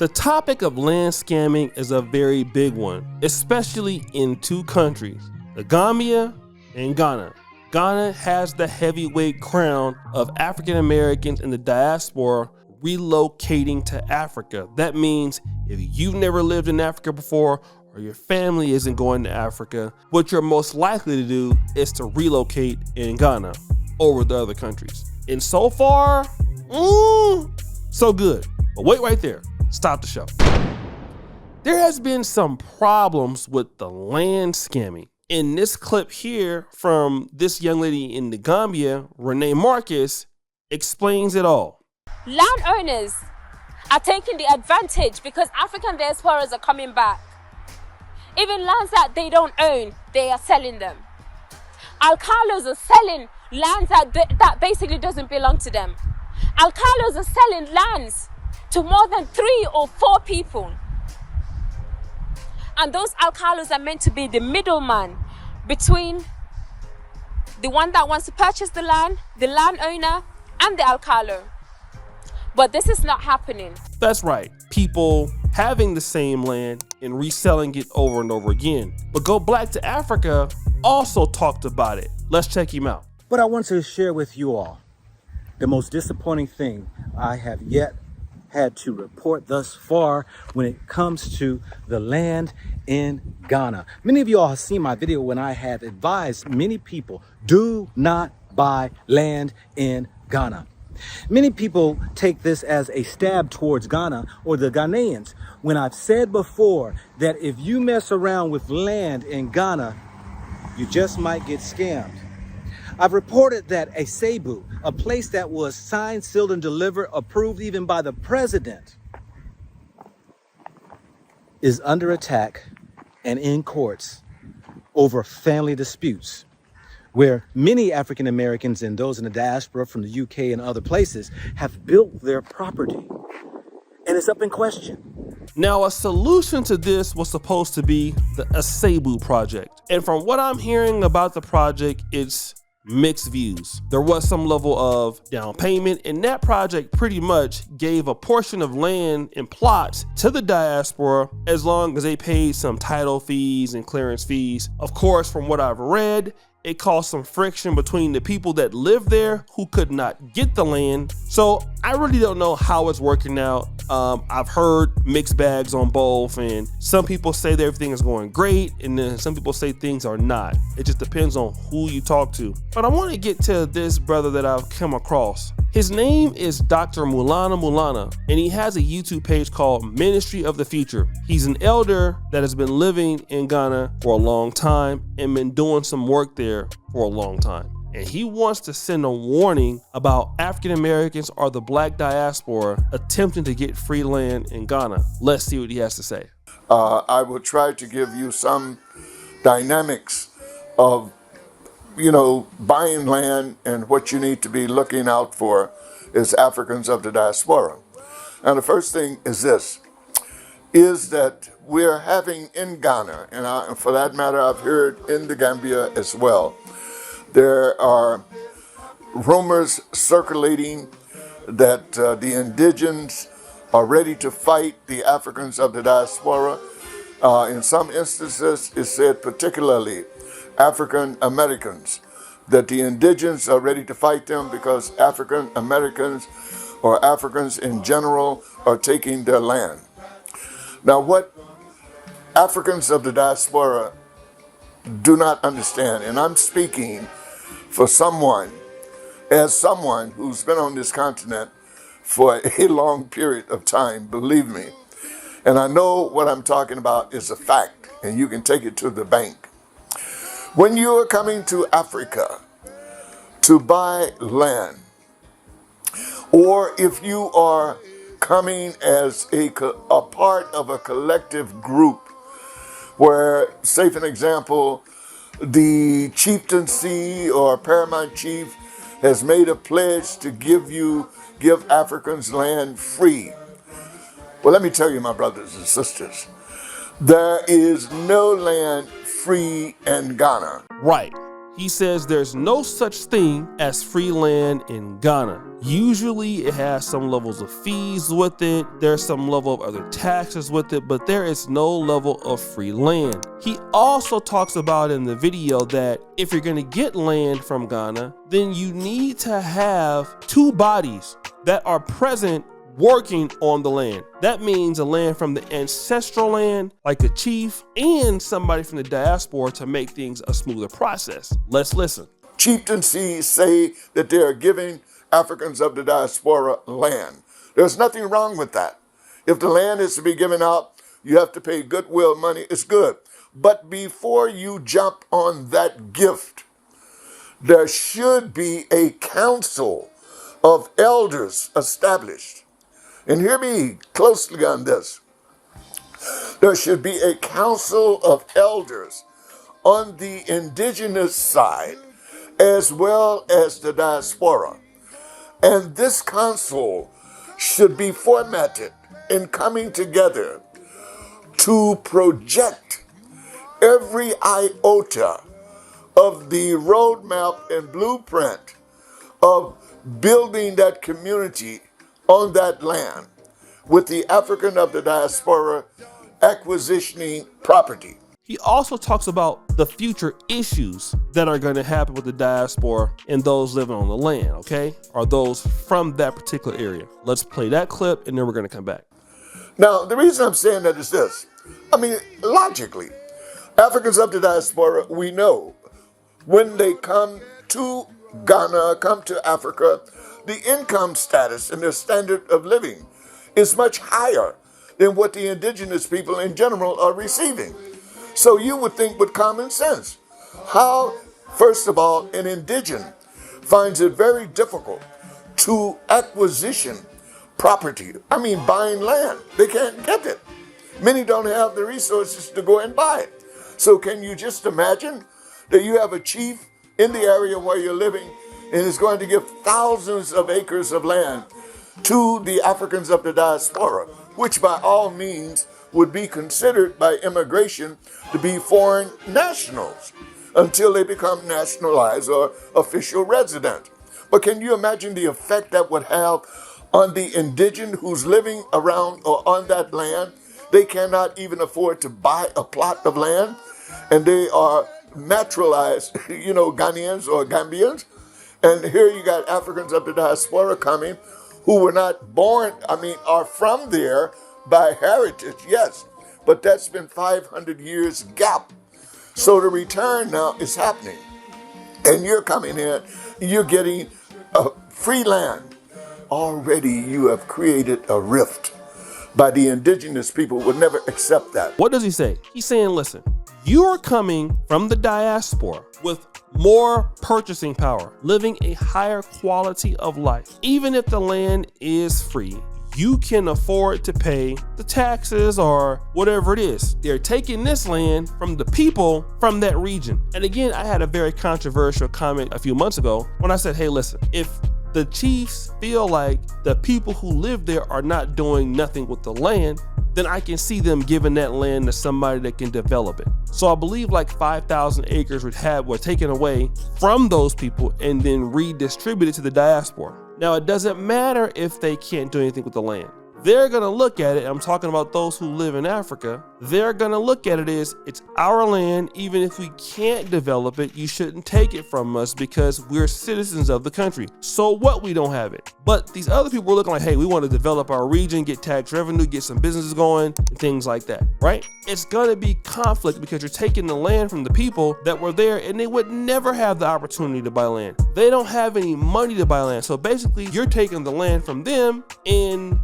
The topic of land scamming is a very big one, especially in two countries, the Gambia and Ghana. Ghana has the heavyweight crown of African Americans in the diaspora relocating to Africa. That means if you've never lived in Africa before or your family isn't going to Africa, what you're most likely to do is to relocate in Ghana over the other countries. And so far, so good. But wait right there. Stop the show. There has been some problems with the land scamming. In this clip here from this young lady in the Gambia, Renee Marcus, explains it all. Landowners are taking the advantage because African diasporas are coming back. Even lands that they don't own, they are selling them. Alcalos are selling lands that basically doesn't belong to them. Alcalos are selling lands to more than 3 or 4 people. And those alcalos are meant to be the middleman between the one that wants to purchase the landowner, and the alcalo. But this is not happening. That's right. People having the same land and reselling it over and over again. But Go Black to Africa also talked about it. Let's check him out. But I want to share with you all the most disappointing thing I have yet had to report thus far when it comes to the land in Ghana. Many of you all have seen my video when I have advised many people, do not buy land in Ghana. Many people take this as a stab towards Ghana or the Ghanaians, when I've said before that if you mess around with land in Ghana, you just might get scammed. I've reported that ASEBU, a place that was signed, sealed, and delivered, approved even by the president, is under attack and in courts over family disputes, where many African Americans and those in the diaspora from the UK and other places have built their property, and it's up in question. Now, a solution to this was supposed to be the ASEBU Project. And from what I'm hearing about the project, it's mixed views. There was some level of down payment, and that project pretty much gave a portion of land and plots to the diaspora as long as they paid some title fees and clearance fees. Of course, from what I've read, it caused some friction between the people that live there who could not get the land. So I really don't know how it's working out. I've heard mixed bags on both, and some people say that everything is going great, and then some people say things are not. It just depends on who you talk to. But I want to get to this brother that I've come across. His name is Dr. Mulana, and he has a YouTube page called Ministry of the Future. He's an elder that has been living in Ghana for a long time and been doing some work there for a long time. And he wants to send a warning about African Americans or the Black diaspora attempting to get free land in Ghana. Let's see what he has to say. I will try to give you some dynamics of buying land and what you need to be looking out for as Africans of the diaspora. And the first thing is this, is that we're having in Ghana, and for that matter, I've heard in the Gambia as well, there are rumors circulating that the indigents are ready to fight the Africans of the diaspora. In some instances, it's said particularly African Americans, that the indigents are ready to fight them because African Americans or Africans in general are taking their land. Now, what Africans of the diaspora do not understand, and I'm speaking for someone who's been on this continent for a long period of time, believe me, and I know what I'm talking about is a fact, and you can take it to the bank. When you are coming to Africa to buy land, or if you are coming as a part of a collective group where, say for an example, the chieftaincy or paramount chief has made a pledge to give Africans land free. Well, let me tell you, my brothers and sisters, there is no land free in Ghana. Right. He says there's no such thing as free land in Ghana. Usually it has some levels of fees with it, there's some level of other taxes with it, but there is no level of free land. He also talks about in the video that if you're gonna get land from Ghana, then you need to have two bodies that are present working on the land. That means a land from the ancestral land, like a chief, and somebody from the diaspora to make things a smoother process. Let's listen. Chieftaincies say that they are giving Africans of the diaspora land. There's nothing wrong with that. If the land is to be given out, you have to pay goodwill money. It's good. But before you jump on that gift, there should be a council of elders established. And hear me closely on this. There should be a council of elders on the indigenous side as well as the diaspora. And this council should be formatted in coming together to project every iota of the roadmap and blueprint of building that community on that land with the African of the diaspora acquisitioning property. He also talks about the future issues that are going to happen with the diaspora and those living on the land, okay? Or those from that particular area. Let's play that clip and then we're going to come back. Now, the reason I'm saying that is this. I mean, logically, Africans of the diaspora, we know when they come to Ghana, come to Africa, the income status and their standard of living is much higher than what the indigenous people in general are receiving. So you would think with common sense, how, first of all, an indigene finds it very difficult to acquisition property. I mean, buying land. They can't get it. Many don't have the resources to go and buy it. So can you just imagine that you have a chief in the area where you're living and is going to give thousands of acres of land to the Africans of the diaspora, which by all means would be considered by immigration to be foreign nationals until they become nationalized or official resident. But can you imagine the effect that would have on the indigene who's living around or on that land? They cannot even afford to buy a plot of land, and they are naturalized, Ghanaians or Gambians. And here you got Africans of the diaspora coming who were not born, are from there by heritage, yes, but that's been 500 years gap. So the return now is happening. And you're coming in, you're getting free land. Already you have created a rift. By the indigenous people would never accept that. What does he say? He's saying, listen, you're coming from the diaspora with more purchasing power, living a higher quality of life. Even if the land is free, you can afford to pay the taxes or whatever it is. They're taking this land from the people from that region. And again, I had a very controversial comment a few months ago when I said, hey, listen, if the chiefs feel like the people who live there are not doing nothing with the land, then I can see them giving that land to somebody that can develop it. So I believe like 5,000 acres were taken away from those people and then redistributed to the diaspora. Now, it doesn't matter if they can't do anything with the land. They're going to look at it, I'm talking about those who live in Africa, they're going to look at it as it's our land. Even if we can't develop it, you shouldn't take it from us because we're citizens of the country. So what, we don't have it. But these other people are looking like, hey, we want to develop our region, get tax revenue, get some businesses going, and things like that, right? It's going to be conflict because you're taking the land from the people that were there and they would never have the opportunity to buy land. They don't have any money to buy land. So basically, you're taking the land from them and,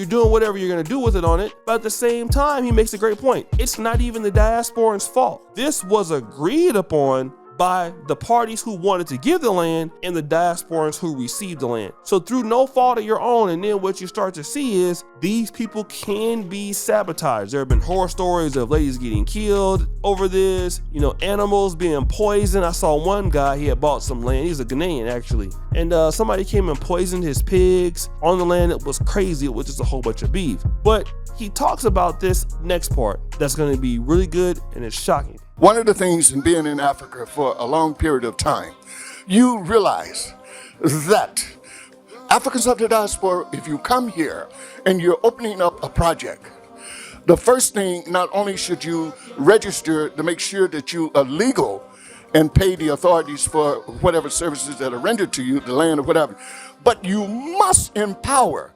you're doing whatever you're going to do with it on it. But at the same time, he makes a great point. It's not even the diasporans' fault. This was agreed upon by the parties who wanted to give the land and the diasporans who received the land. So through no fault of your own, and then what you start to see is these people can be sabotaged. There have been horror stories of ladies getting killed over this, animals being poisoned. I saw one guy, he had bought some land. He's a Ghanaian actually. And somebody came and poisoned his pigs on the land. It was crazy. It was just a whole bunch of beef. But he talks about this next part that's going to be really good and it's shocking. One of the things in being in Africa for a long period of time, you realize that Africans of the diaspora, if you come here and you're opening up a project, the first thing, not only should you register to make sure that you are legal and pay the authorities for whatever services that are rendered to you, the land or whatever, but you must empower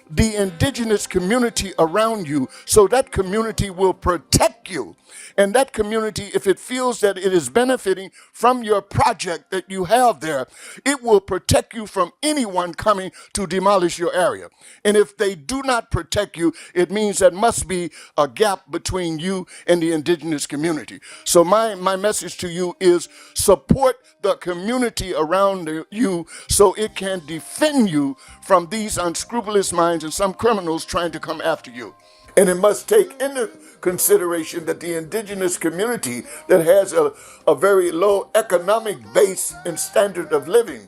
the indigenous community around you so that community will protect you. And that community, if it feels that it is benefiting from your project that you have there, it will protect you from anyone coming to demolish your area. And if they do not protect you, it means there must be a gap between you and the indigenous community. So my message to you is support the community around you so it can defend you from these unscrupulous minds and some criminals trying to come after you. And it must take into consideration that the indigenous community that has a very low economic base and standard of living,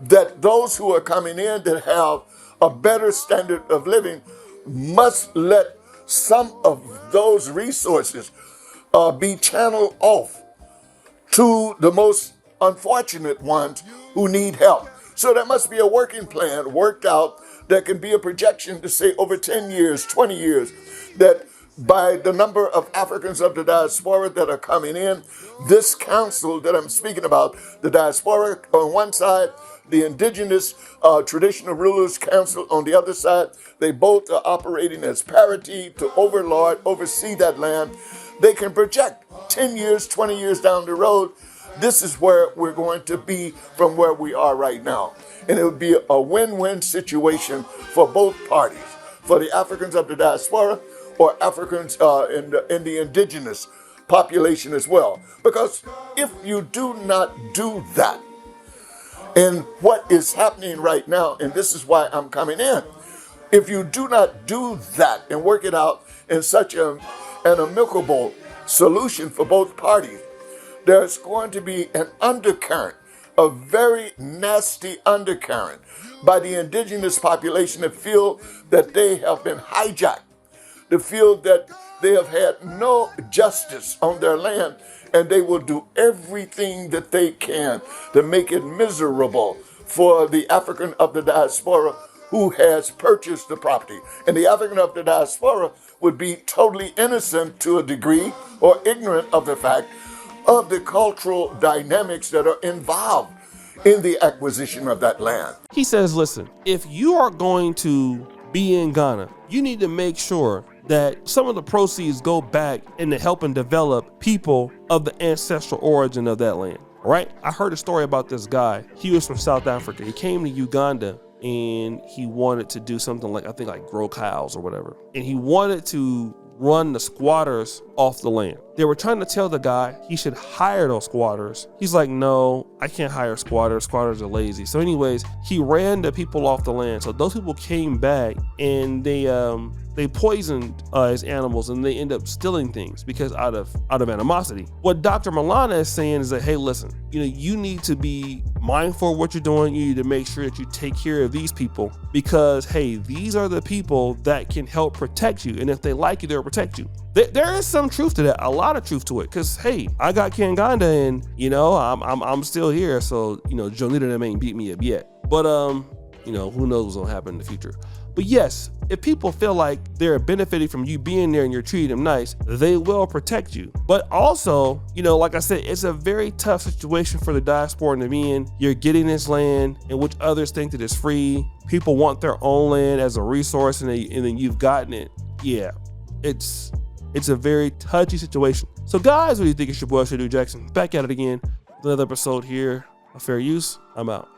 that those who are coming in that have a better standard of living must let some of those resources be channeled off to the most unfortunate ones who need help. So there must be a working plan worked out that can be a projection to say over 10 years, 20 years, that by the number of Africans of the diaspora that are coming in, this council that I'm speaking about, the diaspora on one side, the indigenous traditional rulers council on the other side, they both are operating as parity to oversee that land. They can project 10 years, 20 years down the road. This is where we're going to be from where we are right now. And it would be a win-win situation for both parties, for the Africans of the diaspora or Africans in the indigenous population as well. Because if you do not do that, and what is happening right now, and this is why I'm coming in, if you do not do that and work it out in such an amicable solution for both parties, there's going to be an undercurrent, a very nasty undercurrent by the indigenous population that feel that they have been hijacked, to feel that they have had no justice on their land, and they will do everything that they can to make it miserable for the African of the diaspora who has purchased the property. And the African of the diaspora would be totally innocent to a degree or ignorant of the fact of the cultural dynamics that are involved in the acquisition of that land. He says, listen, if you are going to be in Ghana, you need to make sure that some of the proceeds go back into helping develop people of the ancestral origin of that land. All right? I heard a story about this guy. He was from South Africa. He came to Uganda and he wanted to do something like, I think like grow cows or whatever. And he wanted to run the squatters off the land. They were trying to tell the guy he should hire those squatters. He's like, no, I can't hire squatters. Squatters are lazy. So anyways, he ran the people off the land. So those people came back and they poisoned his animals and they end up stealing things because out of animosity. What Dr. Milana is saying is that, hey, listen, you need to be mindful of what you're doing. You need to make sure that you take care of these people because, hey, these are the people that can help protect you. And if they like you, they'll protect you. There is some truth to that, a lot of truth to it. Cause hey, I got Kanganda and I'm still here. So, Jonita them ain't beat me up yet. But who knows what's gonna happen in the future. But yes, if people feel like they're benefiting from you being there and you're treating them nice, they will protect you. But also, like I said, it's a very tough situation for the diaspora to be in. You're getting this land in which others think that it's free. People want their own land as a resource and then you've gotten it. Yeah, it's a very touchy situation. So guys, what do you think? It's your boy, Shadu Jackson, back at it again. Another episode here of Fair Use. I'm out.